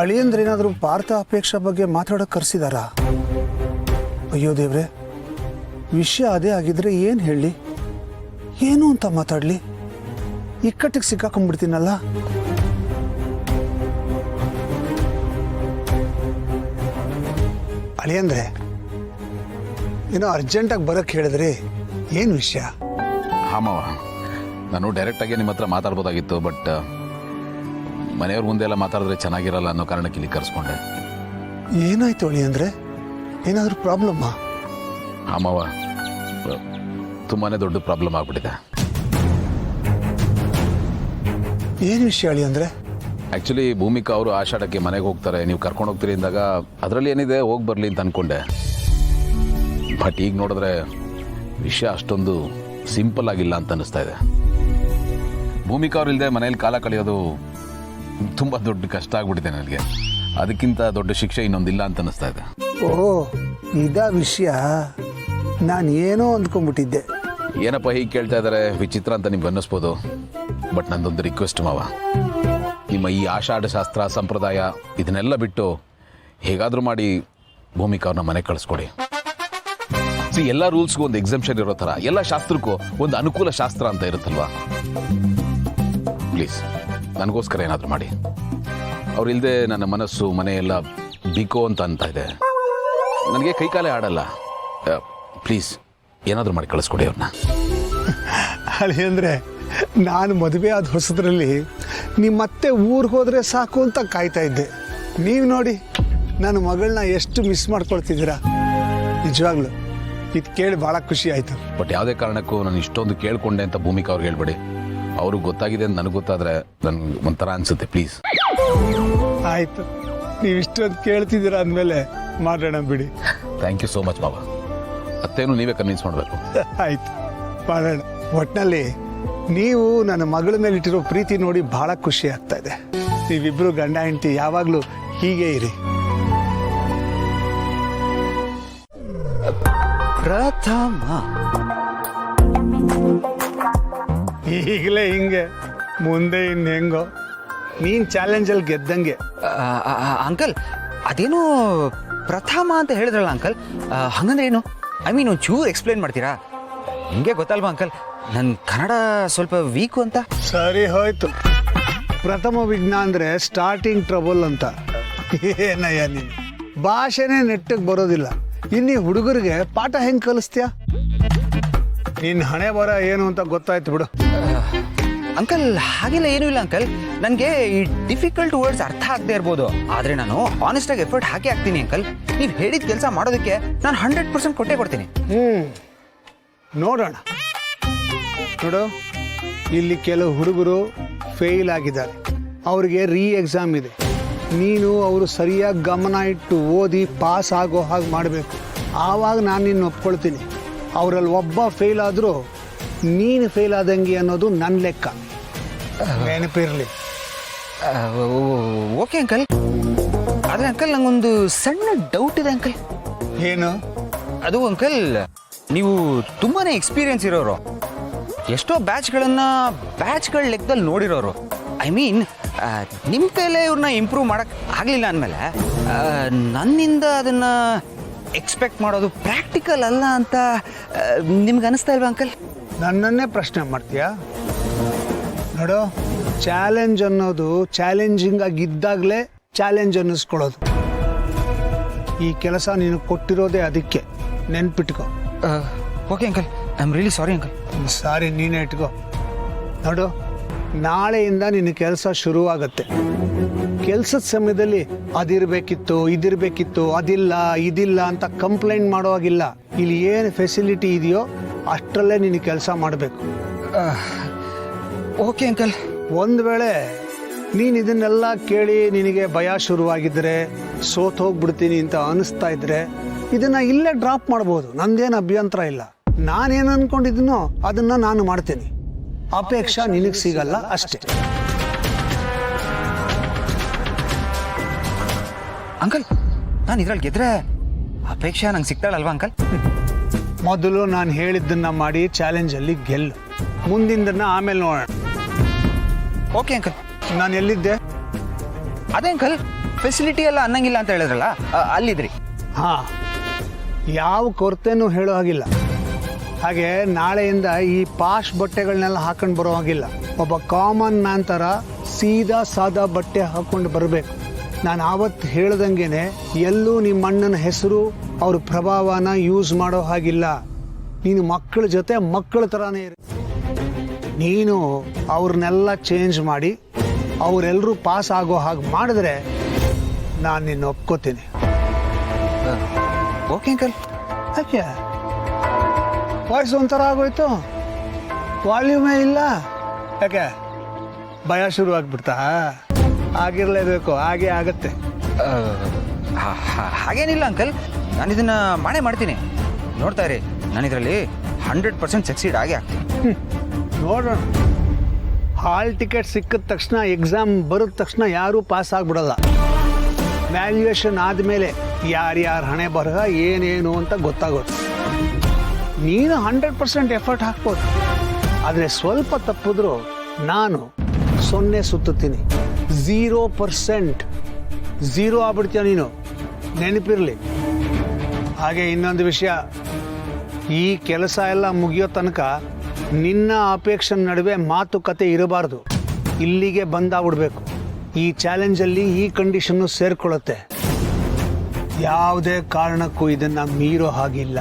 ಅಳಿಯಂದ್ರೆ ಏನಾದರೂ ಪಾರ್ಥ ಅಪೇಕ್ಷಾ ಬಗ್ಗೆ ಮಾತಾಡೋಕೆ ಕರೆಸಿದಾರಾ? ಅಯ್ಯೋ ದೇವ್ರೆ, ವಿಷಯ ಅದೇ ಆಗಿದ್ರೆ ಏನು ಹೇಳಿ, ಏನು ಅಂತ ಮಾತಾಡಲಿ? ಇಕ್ಕಟ್ಟಿಗೆ ಸಿಕ್ಕಾಕೊಂಡ್ಬಿಡ್ತೀನಲ್ಲ. ಅಳಿಯಂದ್ರೆ ಏನೋ ಅರ್ಜೆಂಟಾಗಿ ಬರೋಕ್ಕೆ ಹೇಳಿದ್ರಿ, ಏನು ವಿಷಯ? ಹಾಮವ, ನಾನು ಡೈರೆಕ್ಟಾಗಿ ನಿಮ್ಮ ಹತ್ರ ಮಾತಾಡ್ಬೋದಾಗಿತ್ತು, ಬಟ್ ಮನೆಯವ್ರ ಮುಂದೆ ಎಲ್ಲ ಮಾತಾಡಿದ್ರೆ ಚೆನ್ನಾಗಿರಲ್ಲ ಅನ್ನೋ ಕಾರಣಕ್ಕೆ ಇಲ್ಲಿ ಕರೆಸ್ಕೊಂಡೆ. ಏನಾಯ್ತು ಅಳಿಯಂದ್ರೆ? ಏನಾದರೂ ಪ್ರಾಬ್ಲಮ್ಮಾ? ಹಾಮವ, ತುಂಬಾ ದೊಡ್ಡ ಪ್ರಾಬ್ಲಮ್ ಆಗ್ಬಿಟ್ಟಿದೆ. ಏನು ವಿಷಯ ಅಳಿಯಂದ್ರೆ? ಆ್ಯಕ್ಚುಲಿ ಭೂಮಿಕಾ ಅವರು ಆಷಾಢಕ್ಕೆ ಮನೆಗೆ ಹೋಗ್ತಾರೆ, ನೀವು ಕರ್ಕೊಂಡು ಹೋಗ್ತೀರಿ ಅಂದಾಗ ಅದರಲ್ಲಿ ಏನಿದೆ ಹೋಗಿ ಬರಲಿ ಅಂತ ಅಂದ್ಕೊಂಡೆ. ಬಟ್ ಈಗ ನೋಡಿದ್ರೆ ವಿಷಯ ಅಷ್ಟೊಂದು ಸಿಂಪಲ್ ಆಗಿಲ್ಲ ಅಂತ ಅನ್ನಿಸ್ತಾ ಇದೆ. ಭೂಮಿಕಾ ಅವ್ರು ಇಲ್ಲದೆ ಮನೇಲಿ ಕಾಲ ಕಳೆಯೋದು ತುಂಬ ದೊಡ್ಡ ಕಷ್ಟ ಆಗ್ಬಿಟ್ಟಿದೆ ನನಗೆ. ಅದಕ್ಕಿಂತ ದೊಡ್ಡ ಶಿಕ್ಷೆ ಇನ್ನೊಂದಿಲ್ಲ ಅಂತ ಅನ್ನಿಸ್ತಾ ಇದೆ. ಓ, ಇದಾ ವಿಷಯ? ನಾನು ಏನೋ ಅಂದ್ಕೊಂಡ್ಬಿಟ್ಟಿದ್ದೆ. ಏನಪ್ಪ ಹೀಗೆ ಕೇಳ್ತಾ ಇದ್ದಾರೆ, ವಿಚಿತ್ರ ಅಂತ ನಿಮ್ಗೆ ಅನ್ನಿಸ್ಬೋದು. ಬಟ್ ನಂದೊಂದು ರಿಕ್ವೆಸ್ಟ್ ಮಾವ, ನಿಮ್ಮ ಈ ಆಷಾಢ ಶಾಸ್ತ್ರ ಸಂಪ್ರದಾಯ ಇದನ್ನೆಲ್ಲ ಬಿಟ್ಟು ಹೇಗಾದರೂ ಮಾಡಿ ಭೂಮಿಕಾ ಅವ್ರನ್ನ ಮನೆ ಕಳಿಸ್ಕೊಡಿ. ಎಲ್ಲ ರೂಲ್ಸ್ಗೂ ಒಂದು ಎಕ್ಸಂಪ್ಷನ್ ಇರೋ ಥರ ಎಲ್ಲ ಶಾಸ್ತ್ರಕ್ಕೂ ಒಂದು ಅನುಕೂಲ ಶಾಸ್ತ್ರ ಅಂತ ಇರುತ್ತಲ್ವಾ? ಪ್ಲೀಸ್ ನನಗೋಸ್ಕರ ಏನಾದರೂ ಮಾಡಿ. ಅವ್ರಿಲ್ಲದೆ ನನ್ನ ಮನಸ್ಸು ಮನೆ ಎಲ್ಲ ಬಿಕೋ ಅಂತ ಇದೆ. ನನಗೆ ಕೈಕಾಲೇ ಆಡಲ್ಲ. ಪ್ಲೀಸ್ ಏನಾದರೂ ಮಾಡಿ ಕಳಿಸ್ಕೊಡಿ ಅವ್ರನ್ನ. ಅಲ್ಲಿ ಅಂದರೆ ನಾನು ಮದುವೆ ಆದ ಹೊಸದ್ರಲ್ಲಿ ನೀವು ಮತ್ತೆ ಊರಿಗೆ ಹೋದರೆ ಸಾಕು ಅಂತ ಕಾಯ್ತಾ ಇದ್ದೆ. ನೀವು ನೋಡಿ ನನ್ನ ಮಗಳನ್ನ ಎಷ್ಟು ಮಿಸ್ ಮಾಡ್ಕೊಳ್ತಿದ್ದೀರಾ. ನಿಜವಾಗ್ಲು ಇದು ಕೇಳಿ ಭಾಳ ಖುಷಿ ಆಯಿತು. ಬಟ್ ಯಾವುದೇ ಕಾರಣಕ್ಕೂ ನಾನು ಇಷ್ಟೊಂದು ಕೇಳ್ಕೊಂಡೆ ಅಂತ ಭೂಮಿಕಾ ಅವ್ರಿಗೆ ಹೇಳ್ಬೇಡಿ. ಅವ್ರಿಗೆ ಗೊತ್ತಾಗಿದೆ ಅಂತ ನನಗೆ ಗೊತ್ತಾದರೆ ನನಗೆ ಒಂಥರ ಅನಿಸುತ್ತೆ. ಪ್ಲೀಸ್. ಆಯಿತು, ನೀವು ಇಷ್ಟೊಂದು ಕೇಳ್ತಿದ್ದೀರಾ ಅಂದಮೇಲೆ ಮಾಡೋಣ ಬಿಡಿ. ಥ್ಯಾಂಕ್ ಯು ಸೋ ಮಚ್ ಬಾಬಾ. ಅತ್ತೇನು ನೀವೇ ಕನ್ವಿನ್ಸ್ ಮಾಡಬೇಕು. ಆಯಿತು, ಮಾಡೋಣ. ಒಟ್ಟಿನಲ್ಲಿ ನೀವು ನನ್ನ ಮಗಳ ಮೇಲೆ ಇಟ್ಟಿರೋ ಪ್ರೀತಿ ನೋಡಿ ಭಾಳ ಖುಷಿ ಆಗ್ತಾ ಇದೆ. ನೀವಿಬ್ಬರು ಗಂಡ ಹೆಂಡತಿ ಯಾವಾಗಲೂ ಹೀಗೆ ಇರಿ. ಪ್ರಥಮ ಈಗಲೇ ಹಿಂಗೆ, ಮುಂದೆ ಇನ್ನು ಹೆಂಗೋ. ನೀನು ಚಾಲೆಂಜಲ್ಲಿ ಗೆದ್ದಂಗೆ. ಅಂಕಲ್, ಅದೇನೋ ಪ್ರಥಮ ಅಂತ ಹೇಳಿದ್ರಲ್ಲ ಅಂಕಲ್, ಹಂಗಂದ್ರೆ ಏನು? ಐ ಮೀನ್ ಒಂಚೂರು ಎಕ್ಸ್ಪ್ಲೇನ್ ಮಾಡ್ತೀರಾ? ನಿಮಗೆ ಗೊತ್ತಲ್ವಾ ಅಂಕಲ್, ನನ್ನ ಕನ್ನಡ ಸ್ವಲ್ಪ ವೀಕು ಅಂತ. ಸರಿ ಹೋಯ್ತು. ಪ್ರಥಮ ವಿಘ್ನ ಅಂದರೆ ಸ್ಟಾರ್ಟಿಂಗ್ ಟ್ರಬಲ್ ಅಂತ. ಏನಯ್ಯ ನೀನು, ಭಾಷೆನೇ ನೆಟ್ಟಿಗೆ ಬರೋದಿಲ್ಲ. ಇನ್ನೀ ಹುಡುಗರಿಗೆ ಪಾಠ ಹೆಂಗೆ ಕಲಿಸ್ತೀಯ? ನಿನ್ನ ಹಣೆ ಬರ ಏನು ಅಂತ ಗೊತ್ತಾಯ್ತು ಬಿಡು. ಅಂಕಲ್, ಹಾಗೆಲ್ಲ ಏನೂ ಇಲ್ಲ ಅಂಕಲ್. ನನಗೆ ಈ ಡಿಫಿಕಲ್ಟ್ ವರ್ಡ್ಸ್ ಅರ್ಥ ಆಗದೆ ಇರ್ಬೋದು, ಆದರೆ ನಾನು ಆನೆಸ್ಟಾಗಿ ಎಫರ್ಟ್ ಹಾಕಿ ಹಾಕ್ತೀನಿ ಅಂಕಲ್. ನೀವು ಹೇಳಿದ ಕೆಲಸ ಮಾಡೋದಕ್ಕೆ ನಾನು 100% ಕೊಟ್ಟೇ ಕೊಡ್ತೀನಿ. ನೋಡೋಣ. ನೋಡು, ಇಲ್ಲಿ ಕೆಲವು ಹುಡುಗರು ಫೇಲ್ ಆಗಿದ್ದಾರೆ, ಅವ್ರಿಗೆ ಎಕ್ಸಾಮ್ ಇದೆ. ನೀನು ಅವರು ಸರಿಯಾಗಿ ಗಮನ ಇಟ್ಟು ಓದಿ ಪಾಸ್ ಆಗೋ ಹಾಗೆ ಮಾಡಬೇಕು. ಆವಾಗ ನಾನು ನಿನ್ನ ಒಪ್ಕೊಳ್ತೀನಿ. ಅವರಲ್ಲಿ ಒಬ್ಬ ಫೇಲ್ ಆದರೂ ನೀನು ಫೇಲ್ ಆದಂಗೆ ಅನ್ನೋದು ನನ್ನ ಲೆಕ್ಕ. ನೆನಪಿರಲಿ. Okay uncle. ಆದರೆ ಅಂಕಲ್, ನಂಗೊಂದು ಸಣ್ಣ ಡೌಟ್ ಇದೆ ಅಂಕಲ್. ಏನು ಅದು ಅಂಕಲ್, ನೀವು ತುಂಬಾ ಎಕ್ಸ್ಪೀರಿಯನ್ಸ್ ಇರೋರು, ಎಷ್ಟೋ ಬ್ಯಾಚ್ಗಳ ಲೆಕ್ಕದಲ್ಲಿ ನೋಡಿರೋರು. ಐ ಮೀನ್, ನಿಮ್ಮ ಕೈಲೇ ಇವ್ರನ್ನ ಇಂಪ್ರೂವ್ ಮಾಡೋಕ್ಕೆ ಆಗಲಿಲ್ಲ ಅಂದಮೇಲೆ ನನ್ನಿಂದ ಅದನ್ನು ಎಕ್ಸ್ಪೆಕ್ಟ್ ಮಾಡೋದು ಪ್ರಾಕ್ಟಿಕಲ್ ಅಲ್ಲ ಅಂತ ನಿಮ್ಗೆ ಅನಿಸ್ತಾ ಇಲ್ವಾ ಅಂಕಲ್? ನನ್ನನ್ನೇ ಪ್ರಶ್ನೆ ಮಾಡ್ತೀಯಾ? ನೋಡು, ಚಾಲೆಂಜ್ ಅನ್ನೋದು ಚಾಲೆಂಜಿಂಗ್ ಆಗಿದ್ದಾಗಲೇ ಚಾಲೆಂಜ್ ಅನ್ನಿಸ್ಕೊಳ್ಳೋದು. ಈ ಕೆಲಸ ನೀನು ಕೊಟ್ಟಿರೋದೇ ಅದಕ್ಕೆ, ನೆನ್ಪಿಟ್ಕೋ. Okay uncle, I am really sorry uncle. Sorry ನೀನೇ ಇಟ್ಕೋ. ನೋಡು, ನಾಳೆಯಿಂದ ನಿನ್ನ ಕೆಲಸ ಶುರುವಾಗತ್ತೆ. ಕೆಲಸದ ಸಮಯದಲ್ಲಿ ಅದಿರಬೇಕಿತ್ತು, ಇದಿರಬೇಕಿತ್ತು, ಅದಿಲ್ಲ ಇದಿಲ್ಲ ಅಂತ ಕಂಪ್ಲೇಂಟ್ ಮಾಡೋವಾಗಿಲ್ಲ. ಇಲ್ಲಿ ಏನು ಫೆಸಿಲಿಟಿ ಇದೆಯೋ ಅಷ್ಟರಲ್ಲೇ ನಿನ್ನ ಕೆಲಸ ಮಾಡಬೇಕು. Okay uncle. ಒಂದು ವೇಳೆ ನೀನು ಇದನ್ನೆಲ್ಲ ಕೇಳಿ ನಿನಗೆ ಭಯ ಶುರುವಾಗಿದ್ದರೆ, ಸೋತೋಗ್ಬಿಡ್ತೀನಿ ಅಂತ ಅನಿಸ್ತಾ ಇದ್ರೆ, ಇದನ್ನು ಇಲ್ಲೇ ಡ್ರಾಪ್ ಮಾಡ್ಬೋದು. ನಂದೇನು ಅಭ್ಯಂತರ ಇಲ್ಲ. ನಾನೇನು ಅಂದ್ಕೊಂಡಿದ್ದೀನೋ ಅದನ್ನು ನಾನು ಮಾಡ್ತೀನಿ. ಅಪೇಕ್ಷಾ ನಿನಗೆ ಸಿಗಲ್ಲ ಅಷ್ಟೇ. ಅಂಕಲ್, ನಾನು ಇದ್ರಲ್ಲಿ ಗೆದ್ರೆ ಅಪೇಕ್ಷಾ ನಂಗೆ ಸಿಗ್ತಾಳಲ್ವಾ ಅಂಕಲ್? ಮೊದಲು ನಾನು ಹೇಳಿದ್ದನ್ನು ಮಾಡಿ ಚಾಲೆಂಜಲ್ಲಿ ಗೆಲ್ಲು. ಮುಂದಿನ ಆಮೇಲೆ ನೋಡೋಣ. Okay uncle. ನಾನು ಎಲ್ಲಿದ್ದೆ? ಅದೇ ಅಂಕಲ್, ಫೆಸಿಲಿಟಿ ಎಲ್ಲ ಅನ್ನಂಗಿಲ್ಲ ಅಂತ ಹೇಳಿದ್ರಲ್ಲ ಅಲ್ಲಿದ್ರಿ. ಹಾಂ, ಯಾವ ಕೊರತೆನೂ ಹೇಳೋ ಹಾಗಿಲ್ಲ. ಹಾಗೆ ನಾಳೆಯಿಂದ ಈ ಪಾಶ್ ಬಟ್ಟೆಗಳನ್ನೆಲ್ಲ ಹಾಕೊಂಡು ಬರೋ ಹಾಗಿಲ್ಲ. ಒಬ್ಬ ಕಾಮನ್ ಮ್ಯಾನ್ ಥರ ಸೀದಾ ಸಾದಾ ಬಟ್ಟೆ ಹಾಕ್ಕೊಂಡು ಬರಬೇಕು. ನಾನು ಆವತ್ತು ಹೇಳ್ದಂಗೆ ಎಲ್ಲೂ ನಿಮ್ಮ ಅಣ್ಣನ ಹೆಸರು ಅವ್ರ ಪ್ರಭಾವನ ಯೂಸ್ ಮಾಡೋ ಹಾಗಿಲ್ಲ. ನೀನು ಮಕ್ಕಳ ಜೊತೆ ಮಕ್ಕಳ ಥರನೇ ಇರು. ನೀನು ಅವ್ರನ್ನೆಲ್ಲ ಚೇಂಜ್ ಮಾಡಿ ಅವರೆಲ್ಲರೂ ಪಾಸ್ ಆಗೋ ಹಾಗೆ ಮಾಡಿದ್ರೆ ನಾನು ನಿನ್ನ ಒಪ್ಕೋತೀನಿ. Okay uncle. ಯಾಕೆ ವಾಯ್ಸ್ ಒಂಥರ ಆಗೋಯ್ತು, ವಾಲ್ಯೂಮೇ ಇಲ್ಲ? ಯಾಕೆ ಭಯ ಶುರು ಆಗ್ಬಿಡ್ತಾ? ಆಗಿರಲೇಬೇಕು, ಹಾಗೆ ಆಗತ್ತೆ. ಹಾಗೇನಿಲ್ಲ ಅಂಕಲ್, ನಾನು ಇದನ್ನ ಮಾಡ್ತೀನಿ. ನೋಡ್ತಾ ಇರಿ, ನಾನು ಇದರಲ್ಲಿ 100% ಸಕ್ಸೀಡ್ ಆಗೇ ಆಗ್ತೀನಿ. ನೋಡೋಣ. ಹಾಲ್ ಟಿಕೆಟ್ ಸಿಕ್ಕಿದ ತಕ್ಷಣ, ಎಕ್ಸಾಮ್ ಬರೋದ ತಕ್ಷಣ ಯಾರೂ ಪಾಸ್ ಆಗ್ಬಿಡಲ್ಲ. ವ್ಯಾಲ್ಯೂಯೇಷನ್ ಆದಮೇಲೆ ಯಾರ್ಯಾರ ಹಣೆ ಬರಹ ಏನೇನು ಅಂತ ಗೊತ್ತಾಗೋದು. ನೀನು 100% ಎಫರ್ಟ್ ಹಾಕ್ಬೋದು, ಆದರೆ ಸ್ವಲ್ಪ ತಪ್ಪಿದ್ರು ನಾನು 0 ಸುತ್ತುತ್ತೀನಿ. 0% 0 ಆಗ್ಬಿಡ್ತೀಯ ನೀನು, ನೆನಪಿರಲಿ. ಹಾಗೆ ಇನ್ನೊಂದು ವಿಷಯ, ಈ ಕೆಲಸ ಎಲ್ಲ ಮುಗಿಯೋ ತನಕ ನಿನ್ನ ಅಪೇಕ್ಷೆ ನಡುವೆ ಮಾತುಕತೆ ಇರಬಾರ್ದು. ಇಲ್ಲಿಗೆ ಬಂದಾಗ್ಬಿಡ್ಬೇಕು. ಈ ಚಾಲೆಂಜಲ್ಲಿ ಈ ಕಂಡೀಷನ್ನು ಸೇರ್ಕೊಳ್ಳುತ್ತೆ. ಯಾವುದೇ ಕಾರಣಕ್ಕೂ ಇದನ್ನು ಮೀರೋ ಹಾಗಿಲ್ಲ.